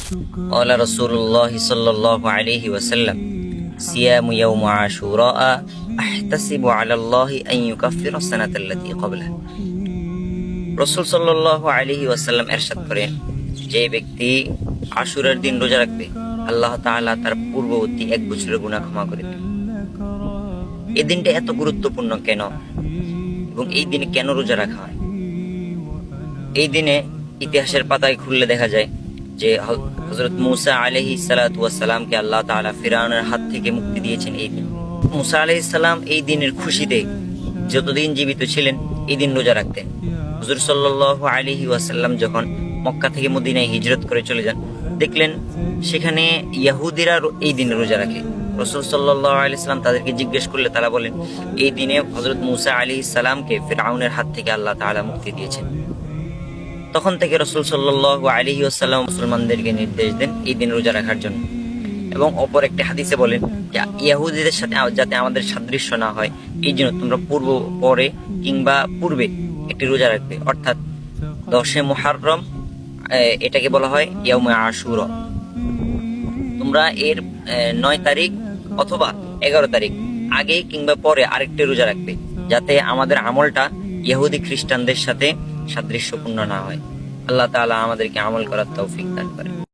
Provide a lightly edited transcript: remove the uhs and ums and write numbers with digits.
قال رسول الله صلى الله عليه وسلم صيام يوم عاشوراء أحتسب على الله أن يكفر السنة التي قبله। রাসূল সাল্লাল্লাহু আলাইহি ওয়াসাল্লাম ইরশাদ করেন, যে ব্যক্তি আশুরার দিন রোজা রাখবে আল্লাহ তাআলা তার পূর্ববর্তী এক বছরের গুনাহ ক্ষমা করে দেন। এই দিনটা এত গুরুত্বপূর্ণ কেন এবং এই দিনে কেন রোজা রাখা হয়? এই দিনে ইতিহাসের পাতায় খুললে দেখা যায় যে হযরত মূসা আলাইহিস সালাতু ওয়াস সালামকে আল্লাহ তাআলা ফিরআউনের হাত থেকে মুক্তি দিয়েছেন এই দিন। মূসা আলাইহিস সালাম এই দিনের খুশিতে যতদিন জীবিত ছিলেন এই দিন রোজা রাখতেন। হুজুর সাল্লাল্লাহু আলাইহি ওয়াসাল্লাম যখন মক্কা থেকে মদিনায় হিজরত করে চলে যান, দেখলেন সেখানে ইহুদিরা এই দিনে রোজা রাখে। রাসূল সাল্লাল্লাহু আলাইহি ওয়াসাল্লাম তাদেরকে জিজ্ঞেস করলে তারা বলেন, এই দিনে হযরত মূসা আলাইহিস সালামকে ফিরআউনের হাত থেকে আল্লাহ তাআলা মুক্তি দিয়েছেন। তখন থেকে রাসূল সাল্লাল্লাহু আলাইহি ওয়াসাল্লাম মুসলমানদেরকে নির্দেশ দেন এই দিন রোজা রাখার জন্য। এবং অপর একটি হাদিসে বলেন যে ইহুদিদের সাথে যাতে আমাদের সাদৃশ্য না হয়, এই জন্য তোমরা পরে কিংবা পূর্বে একটি রোজা রাখবে, অর্থাৎ 10 মুহররম, এটাকে বলা হয় ইয়াউমে আশুরা। তোমরা এর 9 তারিখ অথবা 11 তারিখ আগে কিংবা পরে আরেকটি রোজা রাখবে, যাতে আমাদের আমলটা ইহুদি খ্রিস্টানদের সাথে সাদৃশ্যপূর্ণ না হয়। আল্লাহ তাআলা আমাদেরকে আমল করার তৌফিক দান করেন।